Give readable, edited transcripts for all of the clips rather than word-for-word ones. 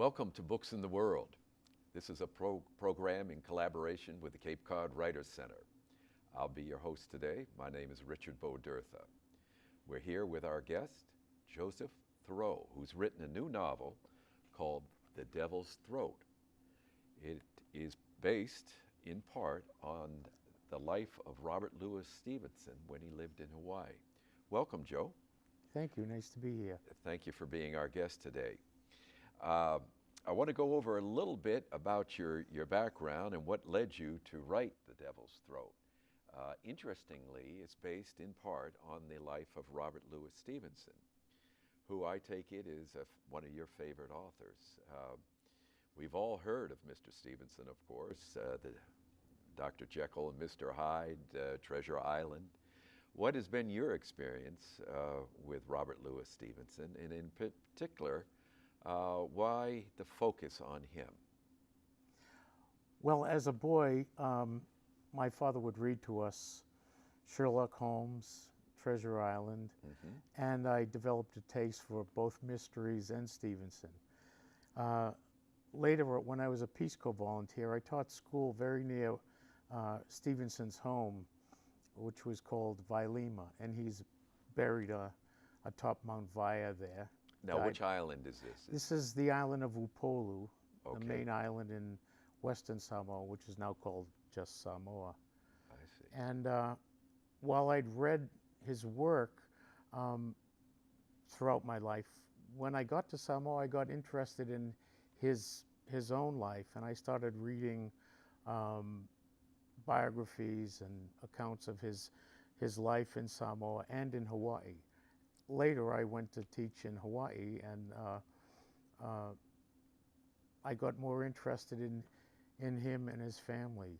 Welcome to Books in the World. This is a program in collaboration with the Cape Cod Writers Center. I'll be your host today. My name is Richard Bodertha. We're here with our guest, Joseph Theroux, who's written a new novel called The Devil's Throat. It is based in part on the life of Robert Louis Stevenson when he lived in Hawaii. Welcome, Joe. Thank you. Nice to be here. Thank you for being our guest today. I want to go over a little bit about your background and what led you to write The Devil's Throat. Interestingly, it's based in part on the life of Robert Louis Stevenson, who I take it is one of your favorite authors. We've all heard of Mr. Stevenson, of course, the Dr. Jekyll and Mr. Hyde, Treasure Island. What has been your experience with Robert Louis Stevenson, and in particular, why the focus on him? Well, as a boy, my father would read to us Sherlock Holmes, Treasure Island, and I developed a taste for both mysteries and Stevenson. Later, when I was a Peace Corps volunteer, I taught school very near Stevenson's home, which was called Vailima, and he's buried atop Mount Vaya there. Now, which island is this? This is the island of Upolu, Okay. the main island in Western Samoa, which is now called just Samoa. I see. And while I'd read his work throughout my life, when I got to Samoa, I got interested in his own life, and I started reading biographies and accounts of his life in Samoa and in Hawaii. Later, I went to teach in Hawaii, and I got more interested in him and his family.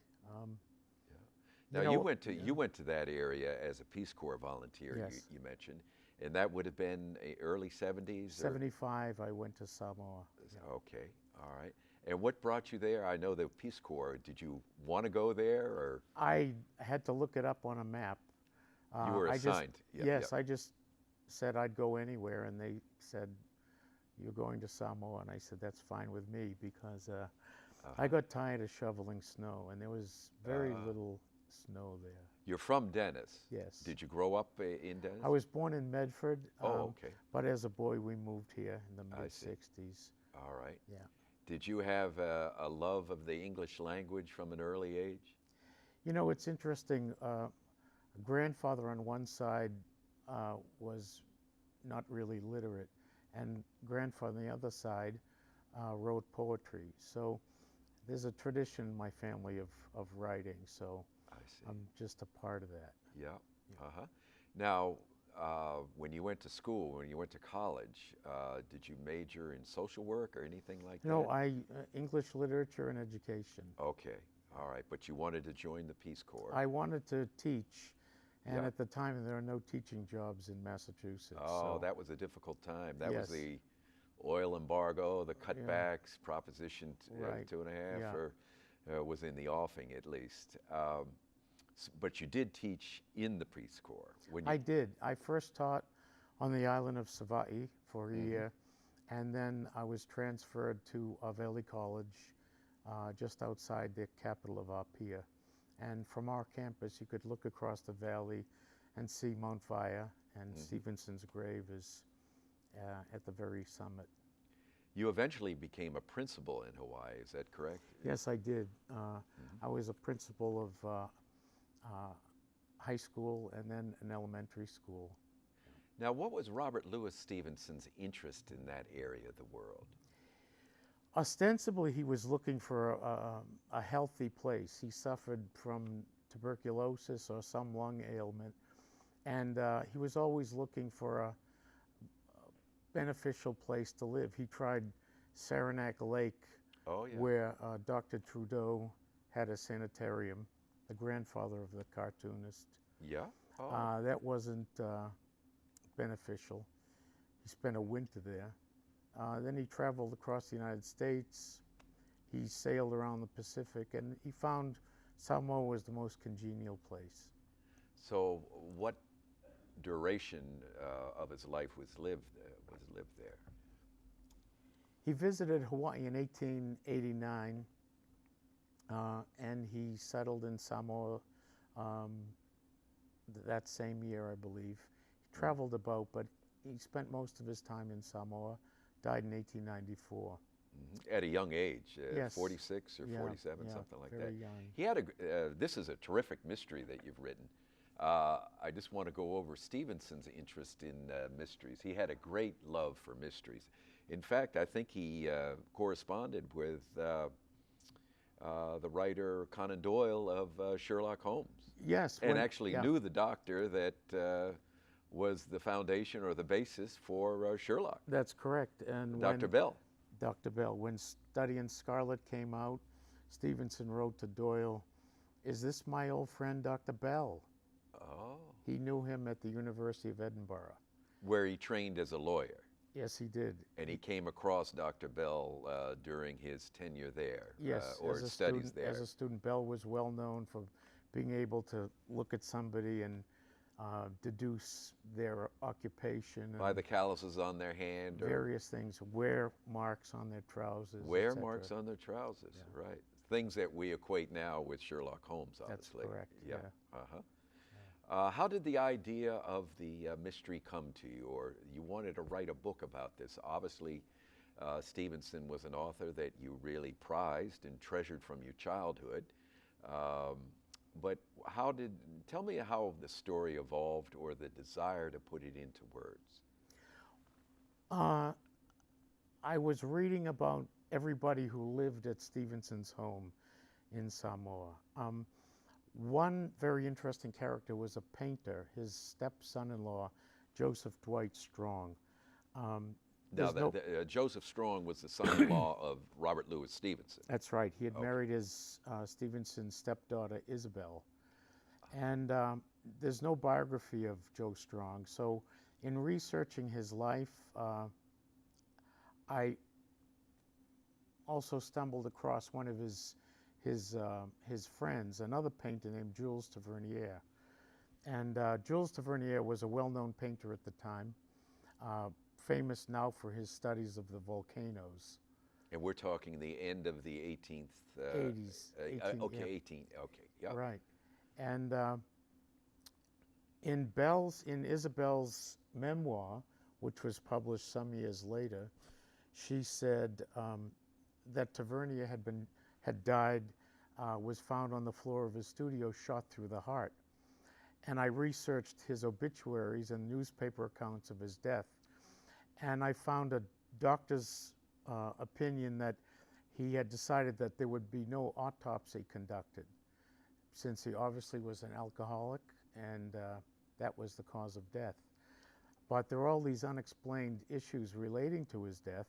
Now, you went to that area as a Peace Corps volunteer. Yes. You mentioned, and that would have been early 70s. 75, I went to Samoa. Yeah. Okay, all right. And what brought you there? I know the Peace Corps. Did you want to go there, or I had to look it up on a map. you were assigned? Yes, I just said I'd go anywhere, and they said, "You're going to Samoa," and I said, "That's fine with me," because I got tired of shoveling snow, and there was very little snow there. You're from Dennis. Yes. Did you grow up in Dennis? I was born in Medford. Oh, okay. But as a boy, we moved here in the I see. mid-'60s. All right. Yeah. Did you have a love of the English language from an early age? You know, it's interesting. Grandfather on one side was not really literate, and grandfather on the other side wrote poetry. So there's a tradition in my family of writing, so I see. I'm just a part of that. Yeah. Uh-huh. Now, when you went to school, when you went to college, did you major in social work or anything like that? No, English literature and education. Okay. All right. But you wanted to join the Peace Corps. I wanted to teach, and Yeah. at the time there are no teaching jobs in Massachusetts. Oh, so that was a difficult time. That was Yes. the oil embargo, the cutbacks, Proposition Right. 2.5, Yeah. or was in the offing at least. But you did teach in the Peace Corps. When you, I did. I first taught on the island of Savaii for a year, and then I was transferred to Aveli College, just outside the capital of Apia. And from our campus, you could look across the valley and see Mount Vaya, and Stevenson's grave is at the very summit. You eventually became a principal in Hawaii, is that correct? Yes, I did. I was a principal of high school and then an elementary school. Now, what was Robert Louis Stevenson's interest in that area of the world? Ostensibly, he was looking for a healthy place. He suffered from tuberculosis or some lung ailment, and he was always looking for a beneficial place to live. He tried Saranac Lake, Oh, yeah. where Dr. Trudeau had a sanitarium, the grandfather of the cartoonist. Yeah? Oh. That wasn't beneficial. He spent a winter there. Then he traveled across the United States. He sailed around the Pacific, and he found Samoa was the most congenial place. So what duration of his life was lived there? He visited Hawaii in 1889, and he settled in Samoa um, that same year, I believe. He traveled about, but he spent most of his time in Samoa, died in 1894. At a young age, Yes. 46 or Yeah, 47, yeah, something like very that. young. He had this is a terrific mystery that you've written. I just want to go over Stevenson's interest in mysteries. He had a great love for mysteries. In fact, I think he corresponded with the writer Conan Doyle of Sherlock Holmes. Yes. And actually yeah, knew the doctor that was the foundation or the basis for Sherlock, that's correct. And Dr. Bell. Dr. Bell, when Study in Scarlet came out, Stevenson wrote to Doyle, "Is this my old friend Dr. Bell?" Oh. He knew him at the University of Edinburgh. Where he trained as a lawyer. Yes, he did. And he came across Dr. Bell during his tenure there, Yes, or as a studies student, there. as a student, Bell was well known for being able to look at somebody and deduce their occupation By and the calluses on their hand, or various things, wear marks on their trousers, wear etc. marks on their trousers, Yeah. right? Things that we equate now with Sherlock Holmes, That's obviously. correct, yeah. How did the idea of the mystery come to you, or you wanted to write a book about this? Obviously, Stevenson was an author that you really prized and treasured from your childhood. But tell me how the story evolved, or the desire to put it into words. I was reading about everybody who lived at Stevenson's home in Samoa. One very interesting character was a painter, his stepson-in-law, Joseph Dwight Strong. Now, Joseph Strong was the son-in-law of Robert Louis Stevenson. That's right. He had Okay. married his Stevenson's stepdaughter, Isabel. And there's no biography of Joe Strong. So in researching his life, I also stumbled across one of his friends, another painter named Jules Tavernier. And Jules Tavernier was a well-known painter at the time, famous now for his studies of the volcanoes. And we're talking the end of the 18th... 80s. 18, okay, yeah. 18, okay, yeah. Right. And in Isabel's memoir, which was published some years later, she said that Tavernier had died, was found on the floor of his studio, shot through the heart. And I researched his obituaries and newspaper accounts of his death, and I found a doctor's opinion that he had decided that there would be no autopsy conducted, since he obviously was an alcoholic, and that was the cause of death. But there are all these unexplained issues relating to his death,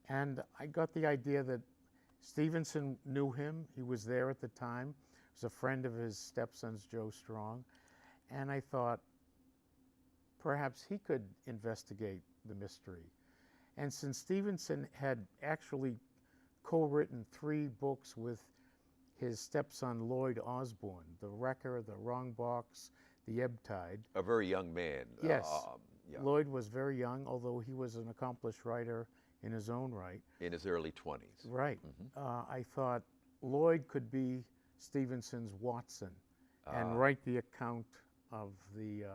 and I got the idea that Stevenson knew him. He was there at the time. He was a friend of his stepson's, Joe Strong, and I thought perhaps he could investigate the mystery. And since Stevenson had actually co-written 3 books with his stepson Lloyd Osborne, The Wrecker, The Wrong Box, The Ebb Tide. A very young man. Yes. Yeah. Lloyd was very young, although he was an accomplished writer in his own right. In his early 20s. Right. I thought Lloyd could be Stevenson's Watson and write the account of the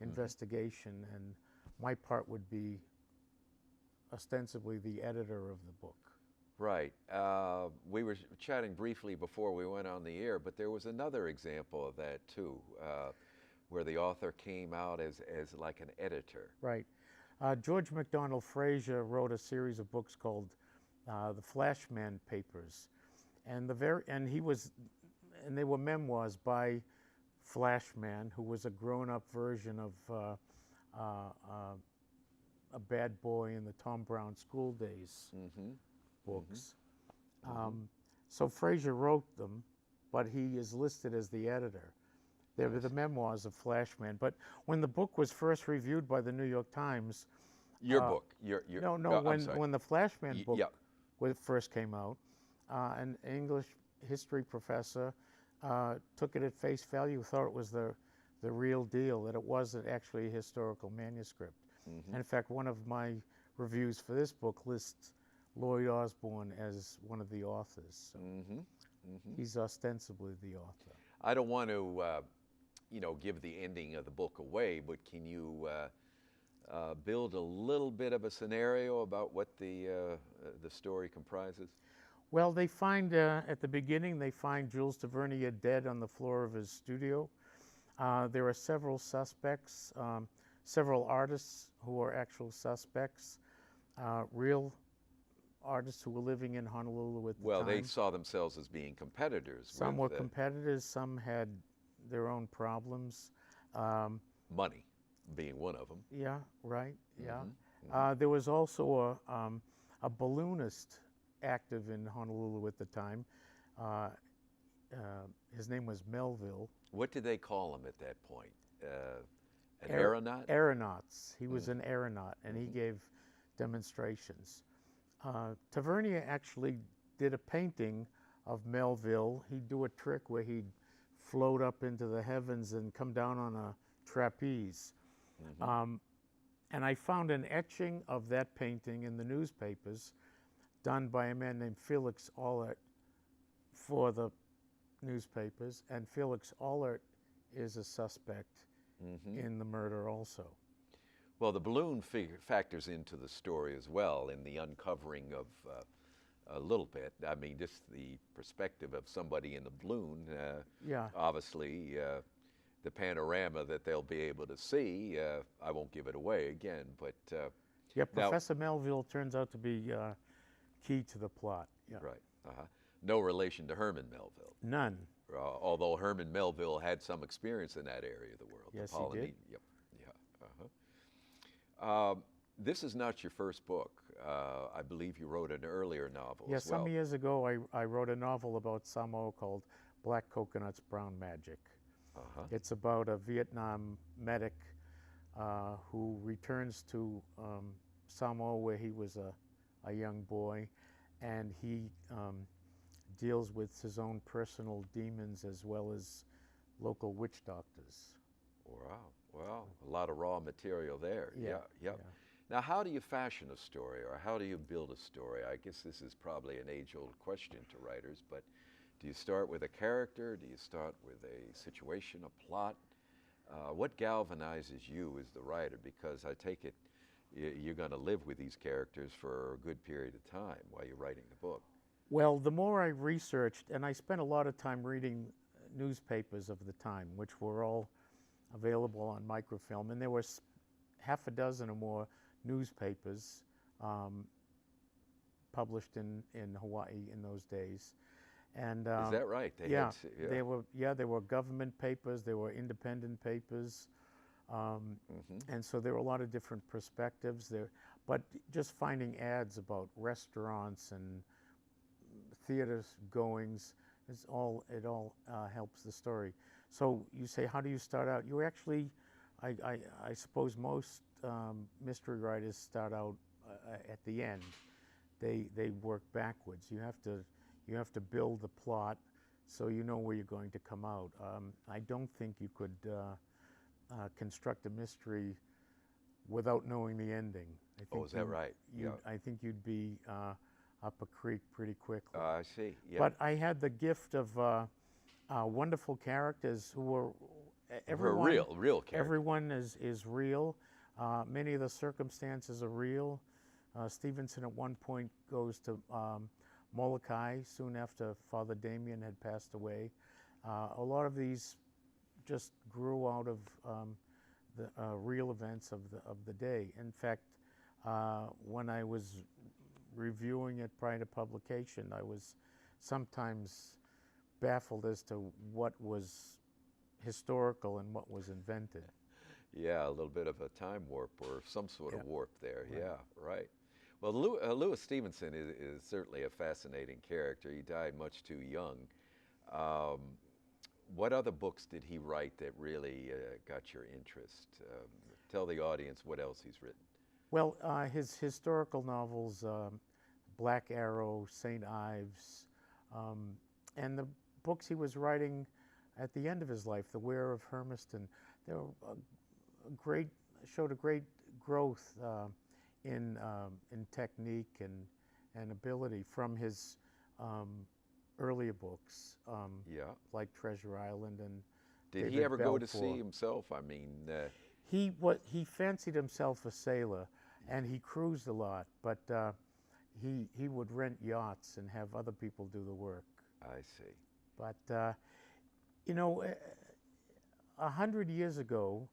investigation, and my part would be ostensibly the editor of the book. Right. We were chatting briefly before we went on the air, but there was another example of that too, where the author came out as like an editor. Right. George MacDonald Fraser wrote a series of books called the Flashman Papers, and they were memoirs by Flashman, who was a grown-up version of a bad boy in the Tom Brown School Days books. So Fraser wrote them, but he is listed as the editor. They were the memoirs of Flashman. But when the book was first reviewed by the New York Times, Your book. when the Flashman book yeah. first came out, an English history professor took it at face value, thought it was the real deal, that it wasn't actually a historical manuscript. And in fact, one of my reviews for this book lists Lloyd Osborne as one of the authors. So Mm-hmm. he's ostensibly the author. I don't want to, give the ending of the book away, but can you build a little bit of a scenario about what the story comprises? Well, they find, at the beginning, they find Jules Tavernier dead on the floor of his studio. There are several suspects, several artists who are actual suspects, real artists who were living in Honolulu at the Well, time. they saw themselves as being competitors Some with were competitors, some had their own problems. money being one of them. Yeah, right, yeah. Mhm. There was also a balloonist active in Honolulu at the time. Uh, his name was Melville. What did they call him at that point? An Aer- aeronaut? Aeronauts. He was Mm. an aeronaut, and he Mhm. gave demonstrations. Tavernier actually did a painting of Melville. He'd do a trick where he'd float up into the heavens and come down on a trapeze. Mhm. And I found an etching of that painting in the newspapers done by a man named Felix Allert for the newspapers. And Felix Allert is a suspect Mhm. in the murder also. Well, the balloon factors into the story as well in the uncovering of a little bit. I mean, just the perspective of somebody in the balloon. Yeah. Obviously, the panorama that they'll be able to see. I won't give it away again, but Yeah, now, Professor Melville turns out to be key to the plot. Yeah. right? No relation to Herman Melville. None. Although Herman Melville had some experience in that area of the world. Yes, the he did. Polynesian. Yep. Yeah. This is not your first book. I believe you wrote an earlier novel Yeah, as well. some years ago I wrote a novel about Samoa called Black Coconuts, Brown Magic. Uh-huh. It's about a Vietnam medic who returns to Samoa where he was a young boy, and he deals with his own personal demons as well as local witch doctors. Wow. Well, a lot of raw material there. Yeah, Yeah. yeah. Now, how do you fashion a story, or how do you build a story? I guess this is probably an age-old question to writers, but do you start with a character? Do you start with a situation, a plot? What galvanizes you as the writer? Because I take it you're going to live with these characters for a good period of time while you're writing the book. Well, the more I researched, and I spent a lot of time reading newspapers of the time, which were all available on microfilm, and there were half a dozen or more newspapers published in Hawaii in those days. And Is that right? They yeah, had, there were government papers, there were independent papers, and so there were a lot of different perspectives there. But just finding ads about restaurants and theater goings, it all helps the story. So you say, how do you start out? You actually, I suppose most mystery writers start out at the end. They work backwards. You have to build the plot so you know where you're going to come out. I don't think you could construct a mystery without knowing the ending. I think is that right? Yeah. I think you'd be up a creek pretty quickly. I see. Yeah. But I had the gift of wonderful characters who were everyone. Real characters. Everyone is real. Many of the circumstances are real. Stevenson at one point goes to Molokai soon after Father Damien had passed away. A lot of these just grew out of the real events of the day. In fact, when I was reviewing it prior to publication, I was sometimes baffled as to what was historical and what was invented. Yeah, a little bit of a time warp or some sort of warp there. Right. Yeah, right. Well, Louis Stevenson is certainly a fascinating character. He died much too young. What other books did he write that really got your interest? Tell the audience what else he's written. Well, his historical novels, Black Arrow, St. Ives, and the books he was writing at the end of his life, The Weir of Hermiston, they were showed a great growth in technique and ability from his earlier books, Yeah. like Treasure Island and Did he David ever go to sea Balfour. himself? I mean, He fancied himself a sailor, and he cruised a lot, but he would rent yachts and have other people do the work. I see. But you know, 100 years ago,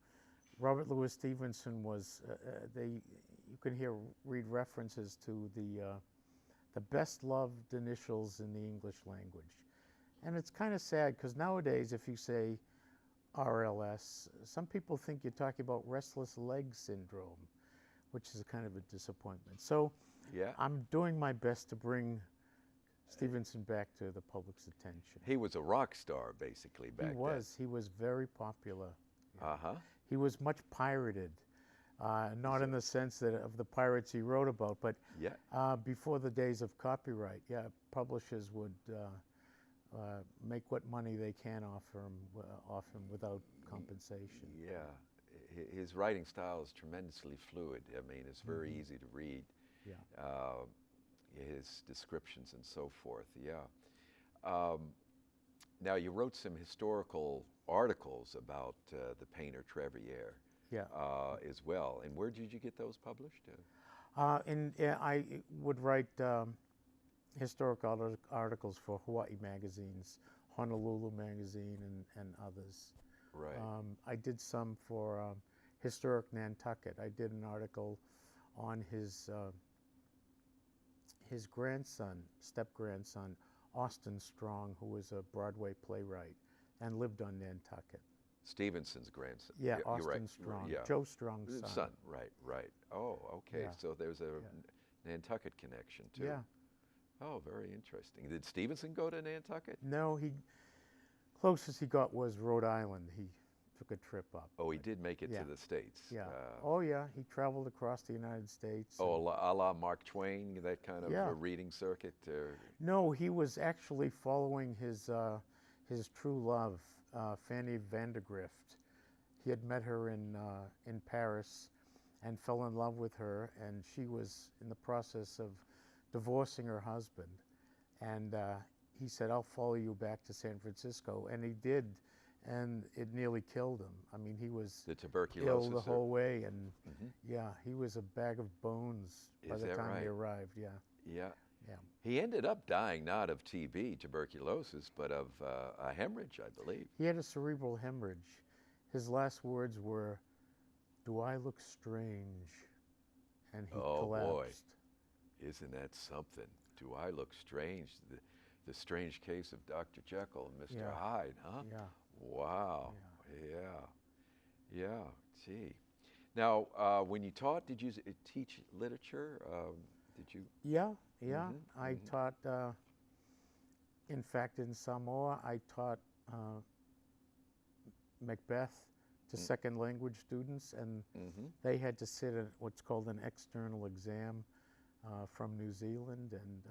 Robert Louis Stevenson was you can read references to the best loved initials in the English language, and it's kind of sad because nowadays if you say RLS, some people think you're talking about restless leg syndrome, which is a kind of a disappointment. So Yeah. I'm doing my best to bring Stevenson back to the public's attention. He was a rock star, basically, back then. He was very popular. Uh-huh. He was much pirated, not in the sense that of the pirates he wrote about, but Yeah. before the days of copyright, yeah, publishers would make what money they can off him without compensation. Yeah. His writing style is tremendously fluid. I mean, it's very easy to read. Yeah. His descriptions and so forth. Yeah. Now, you wrote some historical articles about the painter Treviere. Yeah. As well. And where did you get those published? I would write historical articles for Hawaii magazines, Honolulu magazine, and others. Right. I did some for Historic Nantucket. I did an article on his grandson, step-grandson, Austin Strong, who was a Broadway playwright and lived on Nantucket. Stevenson's grandson. Yeah, You're Austin right. Strong, Yeah. Joe Strong's son. Son, right, right. Oh, okay. Yeah. So there's a Nantucket connection too. Yeah. Oh, very interesting. Did Stevenson go to Nantucket? No, closest he got was Rhode Island. He took a trip up. Oh, he did make it Yeah. to the States. Yeah. Oh, yeah. He traveled across the United States. Oh, a la Mark Twain, that kind of Yeah. reading circuit? No, he was actually following his true love, Fanny Vandergrift. He had met her in Paris and fell in love with her, and she was in the process of divorcing her husband. And he said, "I'll follow you back to San Francisco," and he did, and it nearly killed him. I mean, he was The tuberculosis? ill the whole way, and Mhm. yeah, he was a bag of bones by Is the that time he right? arrived. Yeah, Yeah. yeah. He ended up dying not of TB, tuberculosis, but of a hemorrhage, I believe. He had a cerebral hemorrhage. His last words were, "Do I look strange?" And he Oh, boy. collapsed. Isn't that something? Do I look strange? The strange case of Dr. Jekyll and Mr. Yeah. Hyde, huh? Yeah. Wow. Yeah. Yeah. Gee. Now, when you taught, did you teach literature? Did you? Yeah, yeah. I mhm. taught, in fact, in Samoa, I taught Macbeth to second language students, and Mm-hmm. they had to sit at what's called an external exam from New Zealand, and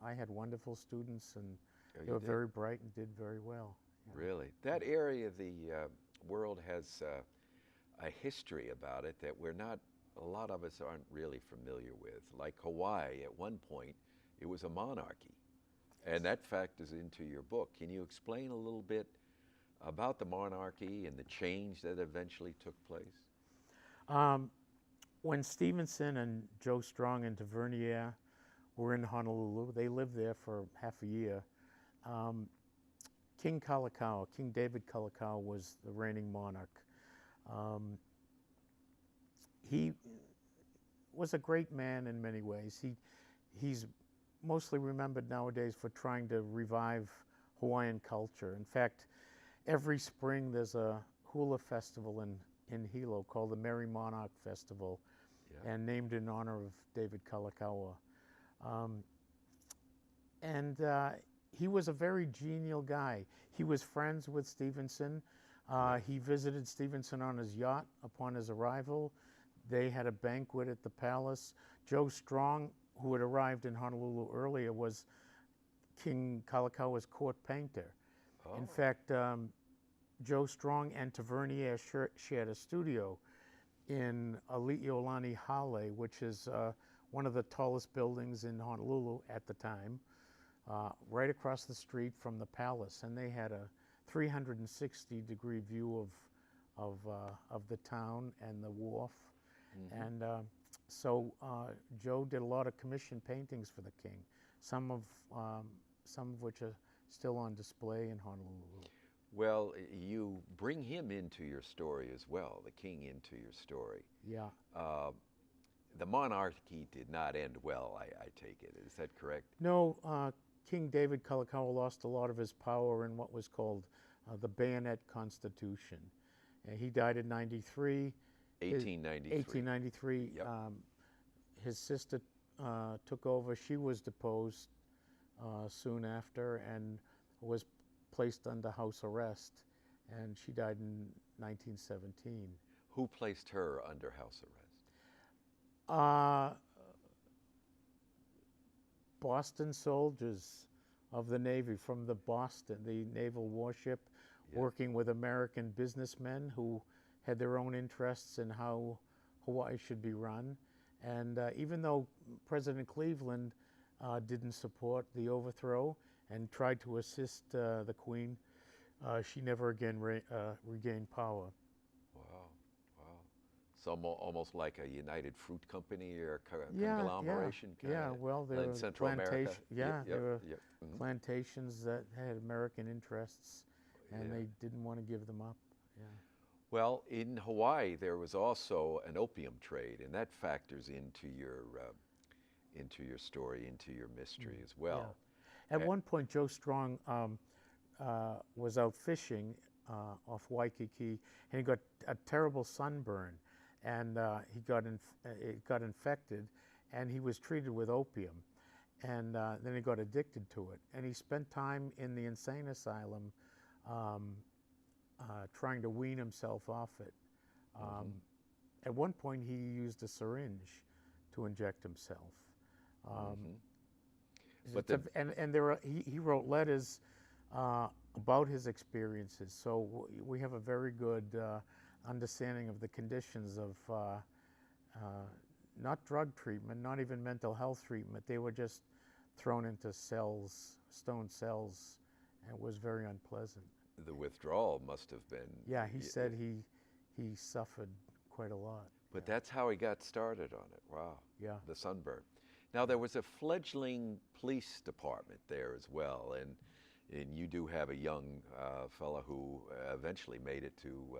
I had wonderful students, and Oh, they you were did? very bright and did very well. Yeah. Really? That area of the world has a history about it that a lot of us aren't really familiar with. Like Hawaii, at one point, it was a monarchy. And that factors into your book. Can you explain a little bit about the monarchy and the change that eventually took place? When Stevenson and Joe Strong and Tavernier were in Honolulu, they lived there for half a year. King David Kalakaua was the reigning monarch. He was a great man in many ways. He's mostly remembered nowadays for trying to revive Hawaiian culture. In fact, every spring there's a hula festival in Hilo called the Merry Monarch Festival, Yeah. and named in honor of David Kalakaua. He was a very genial guy. He was friends with Stevenson. He visited Stevenson on his yacht upon his arrival. They had a banquet at the palace. Joe Strong, who had arrived in Honolulu earlier, was King Kalakaua's court painter. Oh. In fact, Joe Strong and Tavernier shared a studio in Ali'iolani Hale, which is one of the tallest buildings in Honolulu at the time, right across the street from the palace, and they had a 360-degree view of the town and the wharf. Mm-hmm. And so Joe did a lot of commissioned paintings for the king, some of which are still on display in Honolulu. Well, you bring him into your story as well, the king into your story. Yeah. The monarchy did not end well, I take it. Is that correct? No, King David Kalakaua lost a lot of his power in what was called the Bayonet Constitution. He died in 93. 1893. 1893. Yep. His sister took over. She was deposed soon after and was placed under house arrest, and she died in 1917. Who placed her under house arrest? Boston soldiers of the Navy from the naval warship, Yeah. working with American businessmen who had their own interests in how Hawaii should be run. And even though President Cleveland didn't support the overthrow and tried to assist the Queen, she never again regained power. Wow, wow. So almost like a United Fruit Company or Yeah, conglomeration yeah, yeah. kinda Well, there in were Central America? there were Yep. Mhm. plantations that had American interests, and Yeah. they didn't want to give them up. Yeah. Well, in Hawaii, there was also an opium trade, and that factors into your story, into your mystery as well. Yeah. At Uh, one point, Joe Strong was out fishing off Waikiki, and he got a terrible sunburn, and it got infected, and he was treated with opium, and then he got addicted to it, and he spent time in the insane asylum trying to wean himself off it. At one point, he used a syringe to inject himself. But And he wrote letters about his experiences, so we have a very good understanding of the conditions of not drug treatment, not even mental health treatment. They were just thrown into cells, stone cells, and it was very unpleasant. the withdrawal must have been. Yeah, he said he suffered quite a lot. But that's how he got started on it. Wow. Yeah. The sunburn. Now, there was a fledgling police department there as well, and you do have a young fellow who eventually made it to,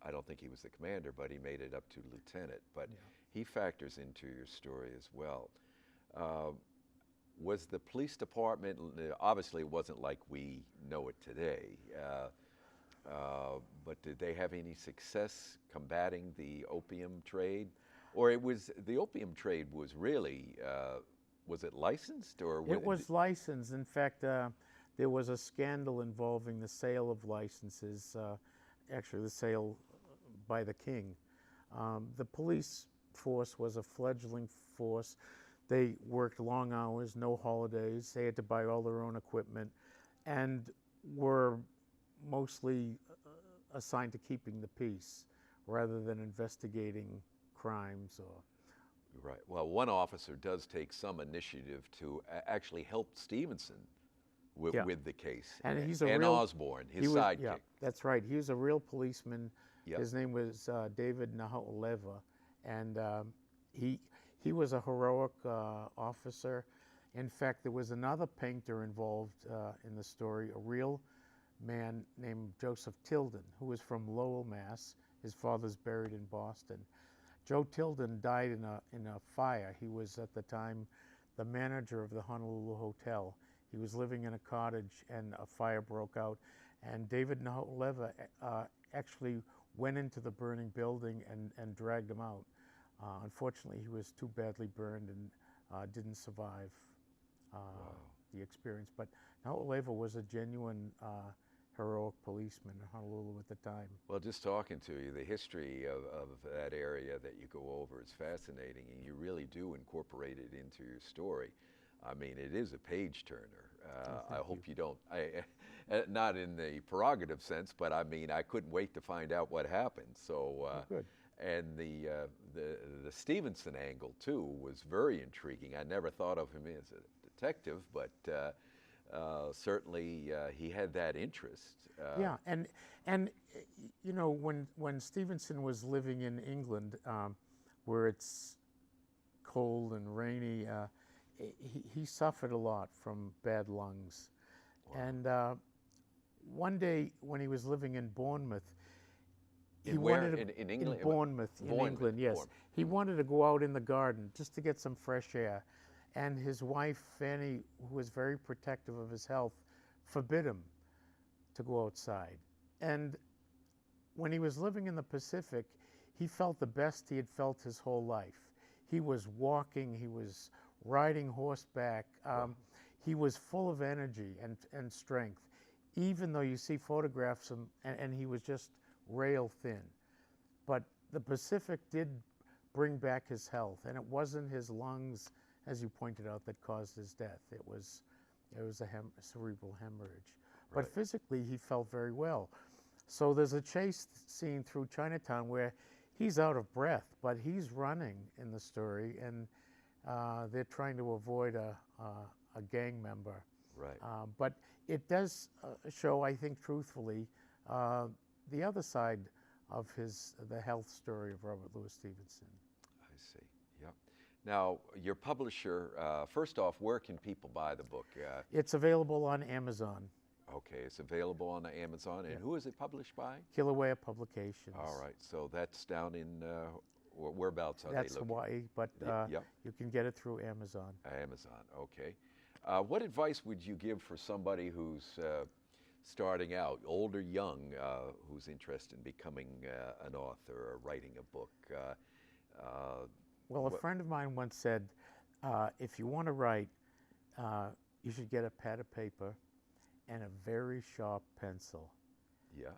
I don't think he was the commander, but he made it up to lieutenant. But he factors into your story as well. Was the police department, obviously it wasn't like we know it today, but did they have any success combating the opium trade? Or the opium trade was really, was it licensed or? It was licensed. In fact, there was a scandal involving the sale of licenses, actually the sale by the king. The police force was a fledgling force. They worked long hours, no holidays. They had to buy all their own equipment and were mostly assigned to keeping the peace rather than investigating crimes or. Right. Well, one officer does take some initiative to actually help Stevenson with the case. And he's Osborne, his sidekick. Yeah, that's right. He was a real policeman. Yep. His name was David Naho'oleva, and he was a heroic officer. In fact, there was another painter involved in the story, a real man named Joseph Tilden, who was from Lowell, Mass. His father's buried in Boston. Joe Tilden died in a fire. He was at the time the manager of the Honolulu Hotel. He was living in a cottage and a fire broke out. And David Naho'oleva actually went into the burning building and dragged him out. Unfortunately, he was too badly burned and didn't survive the experience. But Naho'oleva was a genuine heroic policeman in Honolulu at the time. Well, just talking to you, the history of that area that you go over is fascinating, and you really do incorporate it into your story. I mean, it is a page turner. I hope you don't, not in the prerogative sense, but I mean, I couldn't wait to find out what happened. So, Good. And the Stevenson angle too was very intriguing. I never thought of him as a detective, but certainly he had that interest. Yeah, and you know, when Stevenson was living in England, where it's cold and rainy, he suffered a lot from bad lungs. Wow. And one day when he was living in Bournemouth, In where? In England? in Bournemouth, in Bournemouth, England, yes. Bournemouth. He wanted to go out in the garden just to get some fresh air. And his wife, Fanny, who was very protective of his health, forbid him to go outside. And when he was living in the Pacific, he felt the best he had felt his whole life. He was walking, he was riding horseback. He was full of energy and strength, even though you see photographs of him, and he was just rail thin. But the Pacific did bring back his health, and it wasn't his lungs, as you pointed out, that caused his death. It was a cerebral hemorrhage. But Right. physically, he felt very well. So there's a chase scene through Chinatown where he's out of breath, but he's running in the story, and they're trying to avoid a gang member. Right. But it does show, I think, truthfully, the other side of the health story of Robert Louis Stevenson. I see. Yep. Now, your publisher, first off, where can people buy the book? It's available on Amazon. Okay, it's available on Amazon. And Yeah. who is it published by? Kilauea Publications. All right, so that's down in, whereabouts are That's they located? Hawaii, but Yep. you can get it through Amazon. Amazon, okay. What advice would you give for somebody who's starting out, old or young, who's interested in becoming an author or writing a book? Well, a friend of mine once said, if you want to write, you should get a pad of paper and a very sharp pencil. Yeah,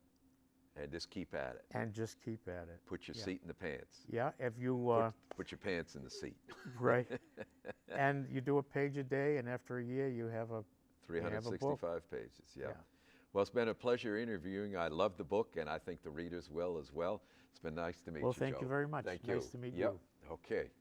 and just keep at it. And just keep at it. Put your Yeah. seat in the pants. Yeah, if you, Put your pants in the seat. right, and you do a page a day, and after a year you have a 365 pages, yeah. Yeah. Well, it's been a pleasure interviewing. I love the book, and I think the readers will as well. It's been nice to meet Well, you, thank Joe. you very much. Thank Nice you. to meet Yep. you. Okay.